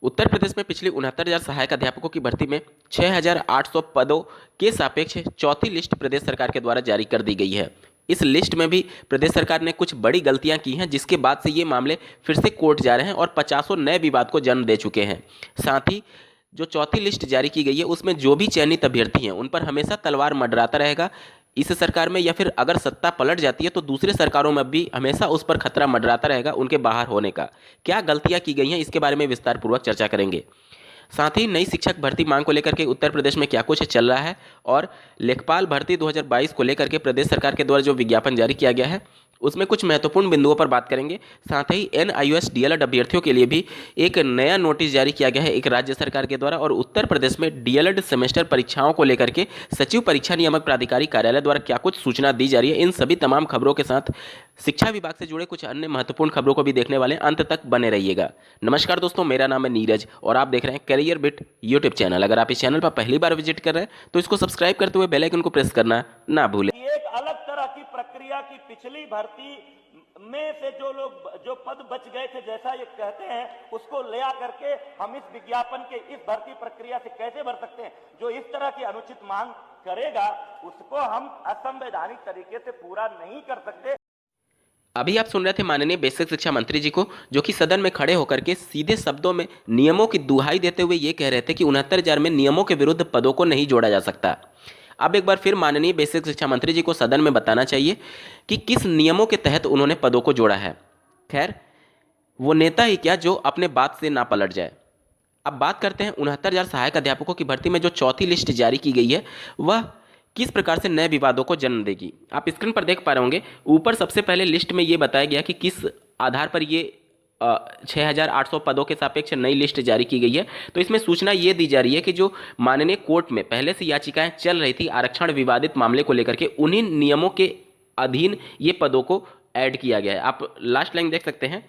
उत्तर प्रदेश में पिछली 69,000 सहायक अध्यापकों की भर्ती में 6,800 पदों के सापेक्ष चौथी लिस्ट प्रदेश सरकार के द्वारा जारी कर दी गई है। इस लिस्ट में भी प्रदेश सरकार ने कुछ बड़ी गलतियां की हैं, जिसके बाद से ये मामले फिर से कोर्ट जा रहे हैं और 50 नए विवाद को जन्म दे चुके हैं। साथ ही जो चौथी लिस्ट जारी की गई है उसमें जो भी चयनित अभ्यर्थी हैं उन पर हमेशा तलवार मंडराता रहेगा। इस सरकार में या फिर अगर सत्ता पलट जाती है तो दूसरे सरकारों में भी हमेशा उस पर खतरा मंडराता रहेगा उनके बाहर होने का। क्या गलतियां की गई हैं इसके बारे में विस्तार पूर्वक चर्चा करेंगे। साथ ही नई शिक्षक भर्ती मांग को लेकर के उत्तर प्रदेश में क्या कुछ चल रहा है और लेखपाल भर्ती 2022 को लेकर के प्रदेश सरकार के द्वारा जो विज्ञापन जारी किया गया है उसमें कुछ महत्वपूर्ण बिंदुओं पर बात करेंगे। साथ ही NIOS DLED अभ्यर्थियों के लिए भी एक नया नोटिस जारी किया गया है एक राज्य सरकार के द्वारा, और उत्तर प्रदेश में DLED सेमेस्टर परीक्षाओं को लेकर के सचिव परीक्षा नियामक प्राधिकारी कार्यालय द्वारा क्या कुछ सूचना दी जा रही है। इन सभी तमाम खबरों के साथ शिक्षा विभाग से जुड़े कुछ अन्य महत्वपूर्ण खबरों को भी देखने वाले, अंत तक बने रहिएगा। नमस्कार दोस्तों, मेरा नाम है नीरज और आप देख रहे हैं करियर बिट यूट्यूब चैनल। अगर आप इस चैनल पर पहली बार विजिट कर रहे हैं तो इसको सब्सक्राइब करते हुए बेल आइकन को प्रेस करना ना भूलें। एक अलग तरह की प्रक्रिया की पिछली भर्ती में से जो पद बच गए थे, जैसा ये कहते हैं, उसको ले आकर के हम इस विज्ञापन के इस भर्ती प्रक्रिया से कैसे भर सकते हैं। जो इस तरह की अनुचित मांग करेगा उसको हम असंवैधानिक तरीके से पूरा नहीं कर सकते। अभी आप सुन रहे थे माननीय बेसिक शिक्षा मंत्री जी को, जो कि सदन में खड़े होकर के सीधे शब्दों में नियमों की दुहाई देते हुए ये कह रहे थे कि 69,000 में नियमों के विरुद्ध पदों को नहीं जोड़ा जा सकता। अब एक बार फिर माननीय बेसिक शिक्षा मंत्री जी को सदन में बताना चाहिए कि किस नियमों के तहत उन्होंने पदों को जोड़ा है। खैर, वो नेता ही क्या जो अपने बात से ना पलट जाए। अब बात करते हैं 69,000 सहायक अध्यापकों की भर्ती में जो चौथी लिस्ट जारी की गई है वह किस प्रकार से नए विवादों को जन्म देगी। आप स्क्रीन पर देख पा रहे होंगे, ऊपर सबसे पहले लिस्ट में ये बताया गया कि किस आधार पर ये 6,800 पदों के सापेक्ष नई लिस्ट जारी की गई है। तो इसमें सूचना ये दी जा रही है कि जो माननीय कोर्ट में पहले से याचिकाएं चल रही थी आरक्षण विवादित मामले को लेकर के, उन्हीं नियमों के अधीन ये पदों को ऐड किया गया है। आप लास्ट लाइन देख सकते हैं,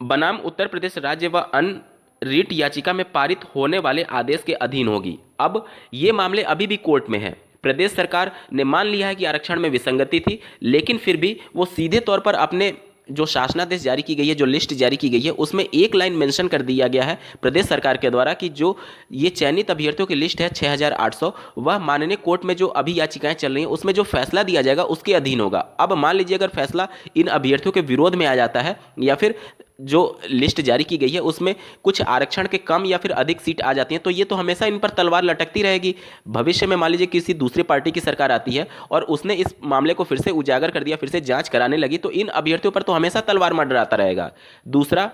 बनाम उत्तर प्रदेश राज्य व अन्य रिट याचिका में पारित होने वाले आदेश के अधीन होगी। अब ये मामले अभी भी कोर्ट में है। प्रदेश सरकार ने मान लिया है कि आरक्षण में विसंगति थी, लेकिन फिर भी वो सीधे तौर पर अपने जो शासनादेश जारी की गई है, जो लिस्ट जारी की गई है, उसमें एक लाइन मेंशन कर दिया गया है प्रदेश सरकार के द्वारा कि जो ये चयनित अभ्यर्थियों की लिस्ट है 6,800, वह माननीय कोर्ट में जो अभी याचिकाएं चल रही हैं उसमें जो फैसला दिया जाएगा उसके अधीन होगा। अब मान लीजिए अगर फैसला इन अभ्यर्थियों के विरोध में आ जाता है या फिर जो लिस्ट जारी की गई है उसमें कुछ आरक्षण के कम या फिर अधिक सीट आ जाती हैं, तो ये तो हमेशा इन पर तलवार लटकती रहेगी। भविष्य में मान लीजिए किसी दूसरी पार्टी की सरकार आती है और उसने इस मामले को फिर से उजागर कर दिया, फिर से जांच कराने लगी, तो इन अभ्यर्थियों पर तो हमेशा तलवार मंडराता रहेगा। दूसरा,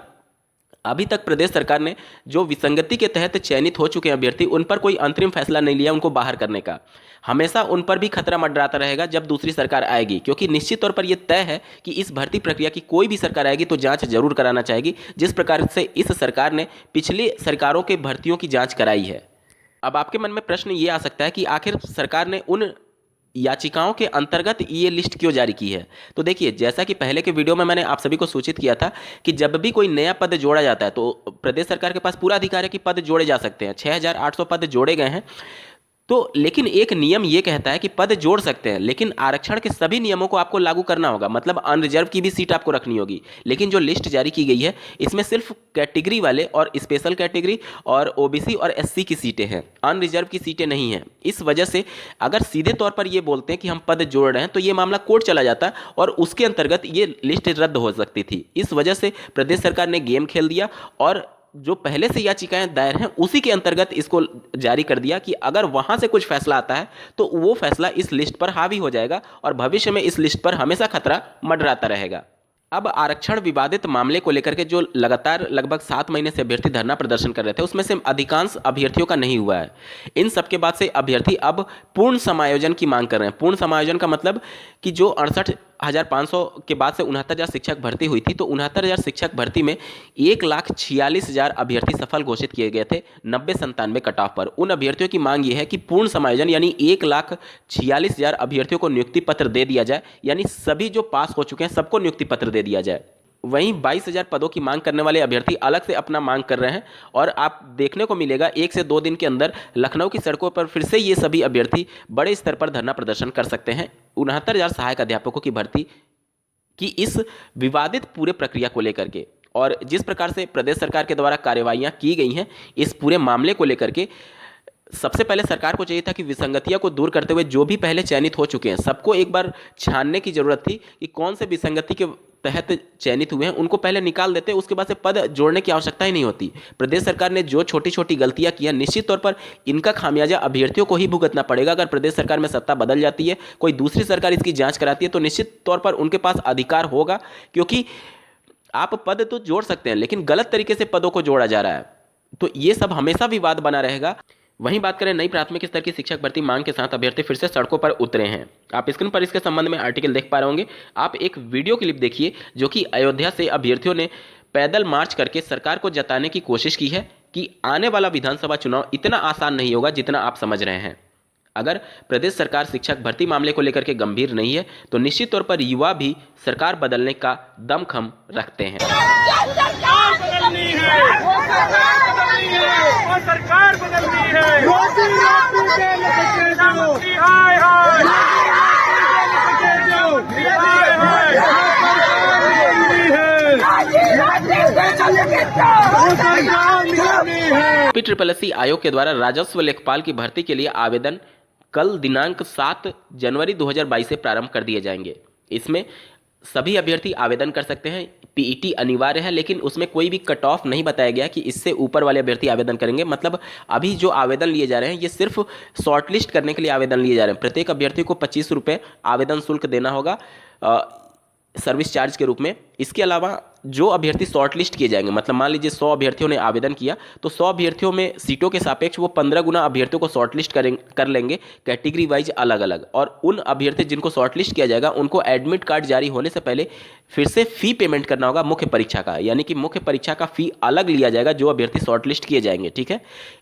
अभी तक प्रदेश सरकार ने जो विसंगति के तहत चयनित हो चुके अभ्यर्थी उन पर कोई अंतरिम फैसला नहीं लिया उनको बाहर करने का। हमेशा उन पर भी खतरा मंडराता रहेगा जब दूसरी सरकार आएगी, क्योंकि निश्चित तौर पर यह तय है कि इस भर्ती प्रक्रिया की कोई भी सरकार आएगी तो जांच जरूर कराना चाहेगी, जिस प्रकार से इस सरकार ने पिछली सरकारों के भर्तियों की जांच कराई है। अब आपके मन में प्रश्न ये आ सकता है कि आखिर सरकार ने उन याचिकाओं के अंतर्गत ये लिस्ट क्यों जारी की है। तो देखिए, जैसा कि पहले के वीडियो में मैंने आप सभी को सूचित किया था कि जब भी कोई नया पद जोड़ा जाता है तो प्रदेश सरकार के पास पूरा अधिकार है कि पद जोड़े जा सकते हैं। 6,800 पद जोड़े गए हैं, तो लेकिन एक नियम ये कहता है कि पद जोड़ सकते हैं, लेकिन आरक्षण के सभी नियमों को आपको लागू करना होगा, मतलब अनरिजर्व की भी सीट आपको रखनी होगी। लेकिन जो लिस्ट जारी की गई है इसमें सिर्फ कैटेगरी वाले और स्पेशल कैटेगरी और OBC और SC की सीटें हैं, अनरिजर्व की सीटें नहीं हैं। इस वजह से अगर सीधे तौर पर ये बोलते हैं कि हम पद जोड़ रहे हैं तो ये मामला कोर्ट चला जाता और उसके अंतर्गत ये लिस्ट रद्द हो सकती थी। इस वजह से प्रदेश सरकार ने गेम खेल दिया और जो पहले से याचिकाएं दायर हैं उसी के अंतर्गत इसको जारी कर दिया कि अगर वहां से कुछ फैसला आता है तो वो फैसला इस लिस्ट पर हावी हो जाएगा और भविष्य में इस लिस्ट पर हमेशा खतरा मंडराता रहेगा। अब आरक्षण विवादित मामले को लेकर के जो लगातार लगभग 7 महीने से अभ्यर्थी धरना प्रदर्शन कर रहे थे उसमें से अधिकांश अभ्यर्थियों का नहीं हुआ है। इन सबके बाद से अभ्यर्थी अब पूर्ण समायोजन की मांग कर रहे हैं। पूर्ण समायोजन का मतलब कि जो 68,500 के बाद से 69,000 शिक्षक भर्ती हुई थी, तो 69,000 शिक्षक भर्ती में 1,46,000 अभ्यर्थी सफल घोषित किए गए थे 90-97 कट ऑफ पर। उन अभ्यर्थियों की मांग ये है कि पूर्ण समायोजन यानी 1,46,000 अभ्यर्थियों को नियुक्ति पत्र दे दिया जाए, यानी सभी जो पास हो चुके हैं सबको नियुक्ति पत्र दे दिया जाए। वहीं 22,000 पदों की मांग करने वाले अभ्यर्थी अलग से अपना मांग कर रहे हैं और आप देखने को मिलेगा 1 से 2 दिन के अंदर लखनऊ की सड़कों पर फिर से ये सभी अभ्यर्थी बड़े स्तर पर धरना प्रदर्शन कर सकते हैं 69,000 सहायक अध्यापकों की भर्ती की इस विवादित पूरे प्रक्रिया को लेकर के। और जिस प्रकार से प्रदेश सरकार के द्वारा कार्रवाइयाँ की गई हैं इस पूरे मामले को लेकर के, सबसे पहले सरकार को चाहिए था कि विसंगतियों को दूर करते हुए जो भी पहले चयनित हो चुके हैं सबको एक बार छानने की जरूरत थी कि कौन से विसंगति के तहत चयनित हुए हैं, उनको पहले निकाल देते, उसके बाद से पद जोड़ने की आवश्यकता ही नहीं होती। प्रदेश सरकार ने जो छोटी छोटी गलतियां की हैं निश्चित तौर पर इनका खामियाजा अभ्यर्थियों को ही भुगतना पड़ेगा। अगर प्रदेश सरकार में सत्ता बदल जाती है, कोई दूसरी सरकार इसकी जांच कराती है तो निश्चित तौर पर उनके पास अधिकार होगा, क्योंकि आप पद तो जोड़ सकते हैं लेकिन गलत तरीके से पदों को जोड़ा जा रहा है, तो ये सब हमेशा विवाद बना रहेगा। वहीं बात करें नई प्राथमिक स्तर की शिक्षक भर्ती मांग के साथ अभ्यर्थी फिर से सड़कों पर उतरे हैं। आप स्क्रीन पर इसके संबंध में आर्टिकल देख पा रहे होंगे। आप एक वीडियो क्लिप देखिए जो कि अयोध्या से अभ्यर्थियों ने पैदल मार्च करके सरकार को जताने की कोशिश की है कि आने वाला विधानसभा चुनाव इतना आसान नहीं होगा जितना आप समझ रहे हैं। अगर प्रदेश सरकार शिक्षक भर्ती मामले को लेकर के गंभीर नहीं है तो निश्चित तौर पर युवा भी सरकार बदलने का दमखम रखते हैं। सरकार बदलनी है। PSSSC आयोग के द्वारा राजस्व लेखपाल की भर्ती के लिए आवेदन कल दिनांक 7 जनवरी 2022 से प्रारंभ कर दिए जाएंगे। इसमें सभी अभ्यर्थी आवेदन कर सकते हैं। पीईटी अनिवार्य है, लेकिन उसमें कोई भी कट ऑफ नहीं बताया गया कि इससे ऊपर वाले अभ्यर्थी आवेदन करेंगे। मतलब अभी जो आवेदन लिए जा रहे हैं ये सिर्फ शॉर्टलिस्ट करने के लिए आवेदन लिए जा रहे हैं। प्रत्येक अभ्यर्थी को 25 रुपये आवेदन शुल्क देना होगा सर्विस चार्ज के रूप में। इसके अलावा जो अभ्यर्थी शॉर्ट लिस्ट किए जाएंगे, मतलब मान लीजिए 100 अभ्यर्थियों ने आवेदन किया तो 100 अभ्यर्थियों में सीटों के सापेक्ष वो 15 गुना अभ्यर्थियों को शॉर्ट लिस्ट कर लेंगे कैटेगरी वाइज अलग अलग। और उन अभ्यर्थी जिनको शॉर्ट लिस्ट किया जाएगा उनको एडमिट कार्ड जारी होने से पहले फिर से फी पेमेंट करना होगा मुख्य परीक्षा का, यानी कि मुख्य परीक्षा का फी अलग लिया जाएगा जो अभ्यर्थी शॉर्ट लिस्ट किए जाएंगे। ठीक है,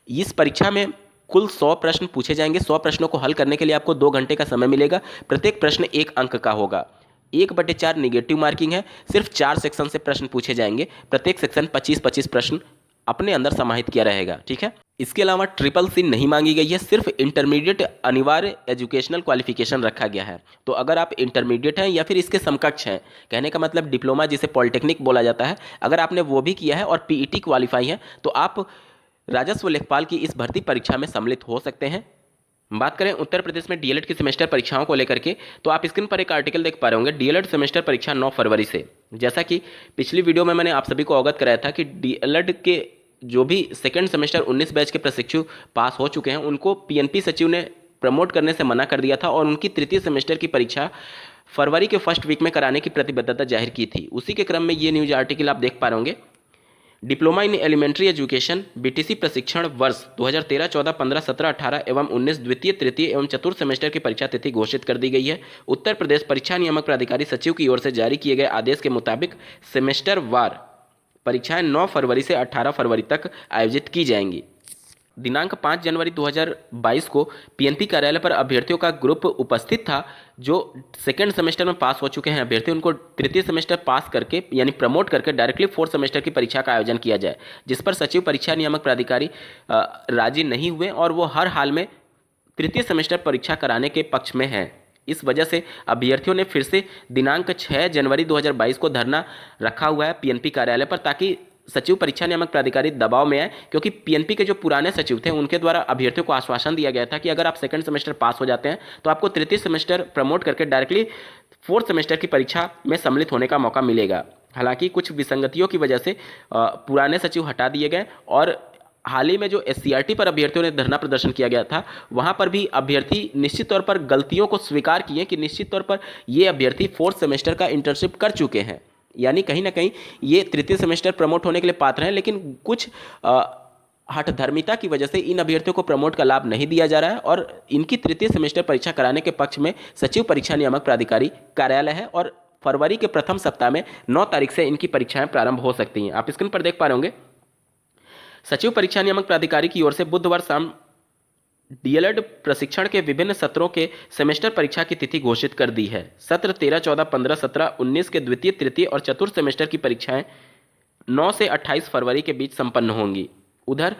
इस परीक्षा में कुल 100 प्रश्न पूछे जाएंगे। 100 प्रश्नों को हल करने के लिए आपको 2 घंटे का समय मिलेगा। प्रत्येक प्रश्न 1 अंक का होगा। 1/4 निगेटिव मार्किंग है। सिर्फ 4 सेक्शन से प्रश्न पूछे जाएंगे। प्रत्येक सेक्शन 25-25 प्रश्न अपने अंदर समाहित किया रहेगा। ठीक है, इसके अलावा CCC नहीं मांगी गई है, सिर्फ इंटरमीडिएट अनिवार्य एजुकेशनल क्वालिफिकेशन रखा गया है। तो अगर आप इंटरमीडिएट हैं या फिर इसके समकक्ष हैं, कहने का मतलब डिप्लोमा जिसे पॉलिटेक्निक बोला जाता है, अगर आपने वो भी किया है और पीईटी क्वालिफाई है तो आप राजस्व लेखपाल की इस भर्ती परीक्षा में सम्मिलित हो सकते हैं। बात करें उत्तर प्रदेश में डीएलएड की सेमेस्टर परीक्षाओं को लेकर के, तो आप स्क्रीन पर एक आर्टिकल देख पा रहे होंगे। डीएलएड सेमेस्टर परीक्षा 9 फरवरी से। जैसा कि पिछली वीडियो में मैंने आप सभी को अवगत कराया था कि डीएलएड के जो भी सेकेंड सेमेस्टर 19 बैच के प्रशिक्षु पास हो चुके हैं उनको पीएनपी सचिव ने प्रमोट करने से मना कर दिया था और उनकी तृतीय सेमेस्टर की परीक्षा फरवरी के फर्स्ट वीक में कराने की प्रतिबद्धता जाहिर की थी। उसी के क्रम में ये न्यूज आर्टिकल आप देख पा रहे होंगे। Diploma in elementary education BTC प्रशिक्षण वर्ष 2013, 14, 15, 17, 18 एवं 19 द्वितीय, तृतीय एवं चतुर्थ सेमेस्टर की परीक्षा तिथि घोषित कर दी गई है। उत्तर प्रदेश परीक्षा नियामक प्राधिकारी सचिव की ओर से जारी किए गए आदेश के मुताबिक सेमेस्टर वार परीक्षाएं 9 फरवरी से 18 फरवरी तक आयोजित की जाएंगी। दिनांक 5 जनवरी 2022 को पीएनपी कार्यालय पर अभ्यर्थियों का ग्रुप उपस्थित था जो सेकेंड सेमेस्टर में पास हो चुके हैं अभ्यर्थी, उनको तृतीय सेमेस्टर पास करके यानी प्रमोट करके डायरेक्टली 4th सेमेस्टर की परीक्षा का आयोजन किया जाए, जिस पर सचिव परीक्षा नियामक प्राधिकारी राजी नहीं हुए और वो हर हाल में तृतीय सेमेस्टर परीक्षा कराने के पक्ष में हैं। इस वजह से अभ्यर्थियों ने फिर से दिनांक 6 जनवरी 2022 को धरना रखा हुआ है पीएनपी कार्यालय पर, ताकि सचिव परीक्षा नियामक प्राधिकारी दबाव में आए, क्योंकि पीएनपी के जो पुराने सचिव थे उनके द्वारा अभ्यर्थियों को आश्वासन दिया गया था कि अगर आप सेकंड सेमेस्टर पास हो जाते हैं तो आपको तृतीय सेमेस्टर प्रमोट करके डायरेक्टली 4th सेमेस्टर की परीक्षा में सम्मिलित होने का मौका मिलेगा। हालांकि कुछ विसंगतियों की वजह से पुराने सचिव हटा दिए गए और हाल ही में जो SCRT पर अभ्यर्थियों ने धरना प्रदर्शन किया गया था वहां पर भी अभ्यर्थी निश्चित तौर पर गलतियों को स्वीकार किए कि निश्चित तौर पर ये अभ्यर्थी 4th सेमेस्टर का इंटर्नशिप कर चुके हैं, यानी कहीं ना कहीं ये तृतीय सेमेस्टर प्रमोट होने के लिए पात्र हैं, लेकिन कुछ हठधर्मिता की वजह से इन अभ्यर्थियों को प्रमोट का लाभ नहीं दिया जा रहा है और इनकी तृतीय सेमेस्टर परीक्षा कराने के पक्ष में सचिव परीक्षा नियामक प्राधिकारी कार्यालय है और फरवरी के प्रथम सप्ताह में 9 तारीख से इनकी परीक्षाएं प्रारंभ हो सकती हैं। आप स्क्रीन पर देख पा रहे होंगे सचिव परीक्षा नियामक प्राधिकारी की ओर से बुधवार शाम डीएलएड प्रशिक्षण के विभिन्न सत्रों के सेमेस्टर परीक्षा की तिथि घोषित कर दी है। सत्र 13, 14, 15, 17, 19 के द्वितीय, तृतीय और चतुर्थ सेमेस्टर की परीक्षाएं 9 से 28 फरवरी के बीच संपन्न होंगी। उधर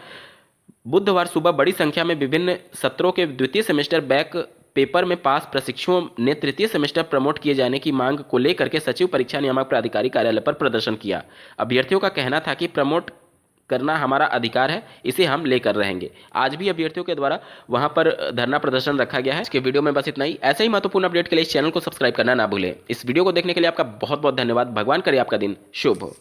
बुधवार सुबह बड़ी संख्या में विभिन्न सत्रों के द्वितीय सेमेस्टर बैक पेपर में पास प्रशिक्षुओं ने तृतीय सेमेस्टर प्रमोट किए जाने की मांग को लेकर के सचिव परीक्षा नियामक प्राधिकारी कार्यालय पर प्रदर्शन किया। अभ्यर्थियों का कहना था कि प्रमोट करना हमारा अधिकार है, इसे हम लेकर रहेंगे। आज भी अभ्यर्थियों के द्वारा वहां पर धरना प्रदर्शन रखा गया है। इसके वीडियो में बस इतना ही। ऐसे ही महत्वपूर्ण अपडेट के लिए इस चैनल को सब्सक्राइब करना ना भूलें। इस वीडियो को देखने के लिए आपका बहुत बहुत धन्यवाद। भगवान करे आपका दिन शुभ हो।